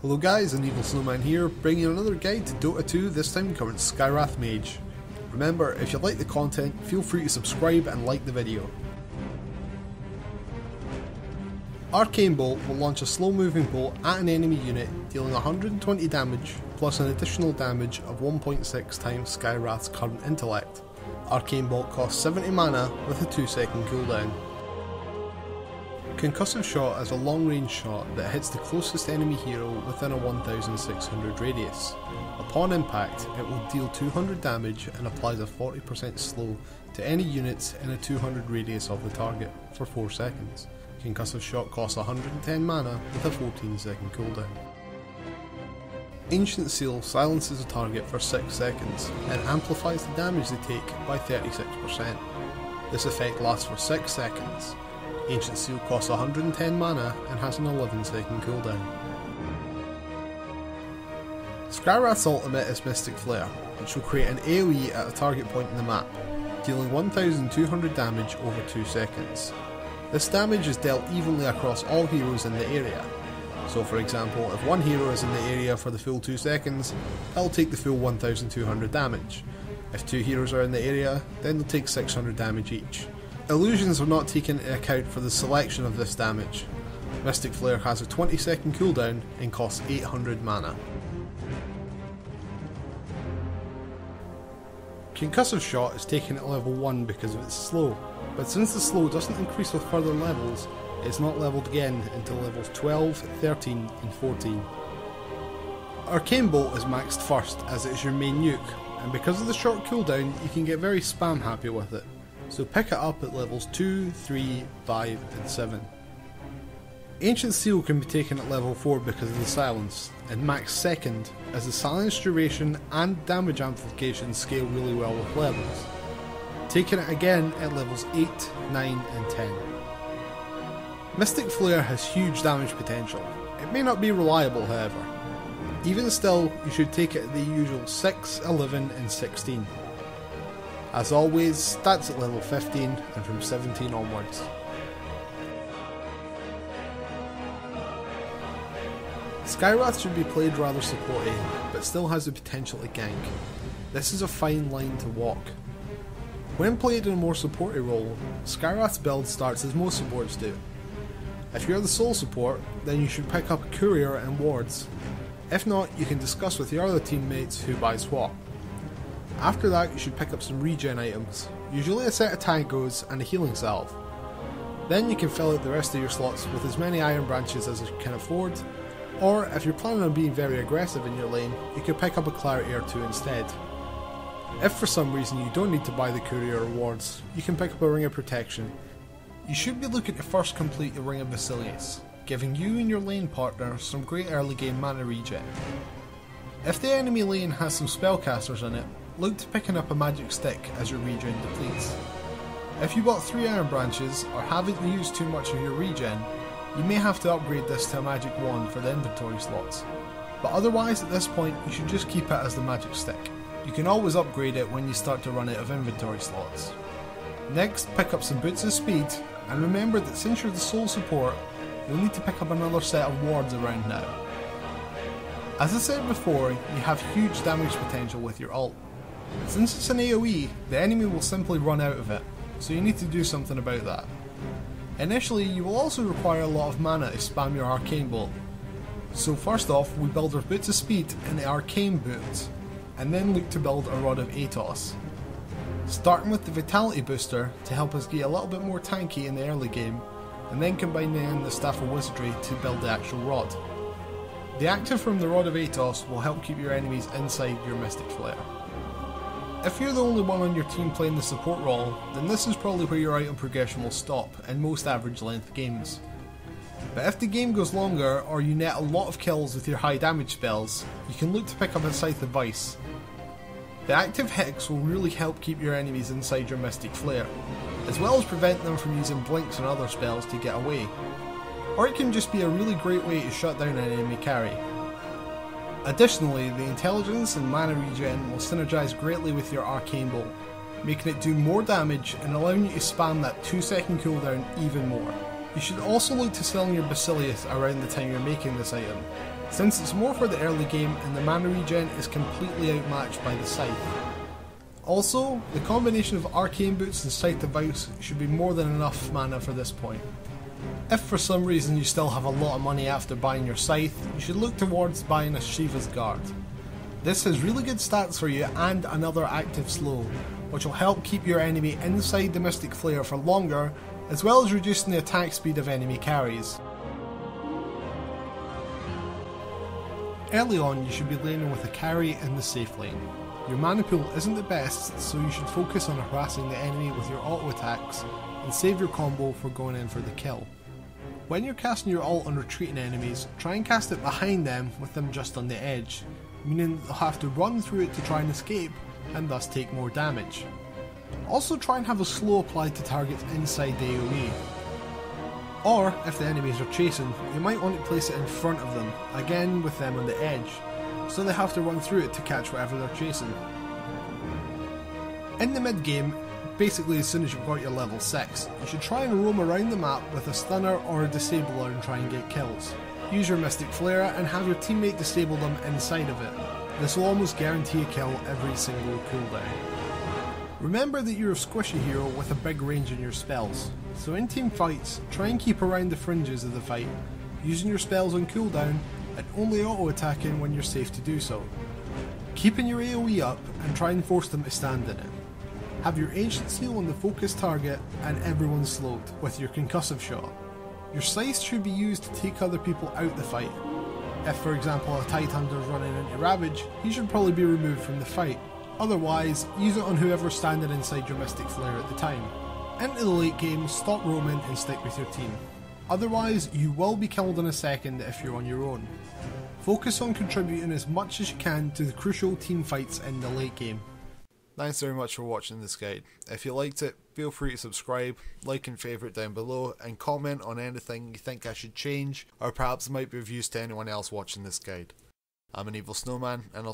Hello guys, AnEvilSnowman here, bringing you another guide to Dota 2, this time covering Skywrath Mage. Remember, if you like the content, feel free to subscribe and like the video. Arcane Bolt will launch a slow moving bolt at an enemy unit, dealing 120 damage, plus an additional damage of 1.6 times Skywrath's current intellect. Arcane Bolt costs 70 mana with a 2-second cooldown. Concussive Shot is a long range shot that hits the closest enemy hero within a 1600 radius. Upon impact, it will deal 200 damage and applies a 40% slow to any units in a 200 radius of the target for 4 seconds. Concussive Shot costs 110 mana with a 14-second cooldown. Ancient Seal silences a target for 6 seconds and amplifies the damage they take by 36%. This effect lasts for 6 seconds. Ancient Seal costs 110 mana and has an 11-second cooldown. Skywrath's ultimate is Mystic Flare, which will create an AoE at a target point in the map, dealing 1200 damage over 2 seconds. This damage is dealt evenly across all heroes in the area. So for example, if one hero is in the area for the full 2 seconds, they'll take the full 1200 damage. If 2 heroes are in the area, then they'll take 600 damage each. Illusions are not taken into account for the selection of this damage. Mystic Flare has a 20-second cooldown and costs 800 mana. Concussive Shot is taken at level 1 because of its slow, but since the slow doesn't increase with further levels, it is not leveled again until levels 12, 13 and 14. Arcane Bolt is maxed first as it is your main nuke, and because of the short cooldown you can get very spam happy with it. So pick it up at levels 2, 3, 5 and 7. Ancient Seal can be taken at level 4 because of the silence, and max second as the silence duration and damage amplification scale really well with levels. Taking it again at levels 8, 9 and 10. Mystic Flare has huge damage potential. It may not be reliable however. Even still, you should take it at the usual 6, 11 and 16. As always, stats at level 15 and from 17 onwards. Skywrath should be played rather supporty, but still has the potential to gank. This is a fine line to walk. When played in a more supporty role, Skywrath's build starts as most supports do. If you're the sole support, then you should pick up a courier and wards. If not, you can discuss with your other teammates who buys what. After that, you should pick up some regen items, usually a set of tangos and a healing salve. Then you can fill out the rest of your slots with as many iron branches as you can afford, or if you're planning on being very aggressive in your lane, you can pick up a clarity or 2 instead. If for some reason you don't need to buy the courier or wards, you can pick up a ring of protection. You should be looking to first complete the ring of Basilius, giving you and your lane partner some great early game mana regen. If the enemy lane has some spellcasters in it, look to picking up a magic stick as your regen depletes. If you bought 3 iron branches or haven't used too much of your regen, you may have to upgrade this to a magic wand for the inventory slots. But otherwise at this point you should just keep it as the magic stick. You can always upgrade it when you start to run out of inventory slots. Next, pick up some boots of speed, and remember that since you're the sole support, you'll need to pick up another set of wards around now. As I said before, you have huge damage potential with your ult. Since it's an AoE, the enemy will simply run out of it, so you need to do something about that. Initially, you will also require a lot of mana to spam your Arcane Bolt. So first off, we build our Boots of Speed in the Arcane Boots, and then look to build a Rod of Atos. Starting with the Vitality Booster to help us get a little bit more tanky in the early game, and then combining in the Staff of Wizardry to build the actual Rod. The active from the Rod of Atos will help keep your enemies inside your Mystic Flare. If you're the only one on your team playing the support role, then this is probably where your item progression will stop in most average length games. But if the game goes longer or you net a lot of kills with your high damage spells, you can look to pick up a Scythe of Vice. The active Hex will really help keep your enemies inside your Mystic Flare, as well as prevent them from using blinks and other spells to get away. Or it can just be a really great way to shut down an enemy carry. Additionally, the intelligence and mana regen will synergize greatly with your Arcane Bolt, making it do more damage and allowing you to spam that 2-second cooldown even more. You should also look to selling your Basilius around the time you're making this item. since it's more for the early game and the mana regen is completely outmatched by the Scythe. Also, the combination of Arcane Boots and Scythe of Vows should be more than enough mana for this point. If for some reason you still have a lot of money after buying your Scythe, you should look towards buying a Shiva's Guard. This has really good stats for you and another active slow, which will help keep your enemy inside the Mystic Flare for longer, as well as reducing the attack speed of enemy carries. Early on, you should be laning with a carry in the safe lane. Your mana pool isn't the best, so you should focus on harassing the enemy with your auto attacks and save your combo for going in for the kill. When you're casting your ult on retreating enemies, try and cast it behind them with them just on the edge, meaning they'll have to run through it to try and escape and thus take more damage. Also try and have a slow applied to targets inside the AoE. Or, if the enemies are chasing, you might want to place it in front of them, again with them on the edge, so they have to run through it to catch whatever they're chasing. In the mid game, basically as soon as you've got your level 6, you should try and roam around the map with a stunner or a disabler and try and get kills. Use your Mystic Flare and have your teammate disable them inside of it. This will almost guarantee a kill every single cooldown. Remember that you're a squishy hero with a big range in your spells, so in team fights, try and keep around the fringes of the fight, using your spells on cooldown and only auto attacking when you're safe to do so. Keeping your AoE up and try and force them to stand in it. Have your Ancient Seal on the focus target and everyone slowed with your concussive shot. Your Scythe should be used to take other people out the fight. If for example a Tidehunter is running into Ravage, he should probably be removed from the fight. Otherwise, use it on whoever's standing inside your Mystic Flare at the time. Into the late game, stop roaming and stick with your team. Otherwise, you will be killed in a second if you're on your own. Focus on contributing as much as you can to the crucial team fights in the late game. Thanks very much for watching this guide. If you liked it, feel free to subscribe, like and favourite down below, and comment on anything you think I should change, or perhaps might be of use to anyone else watching this guide. I'm AnEvilSnowman, and I'll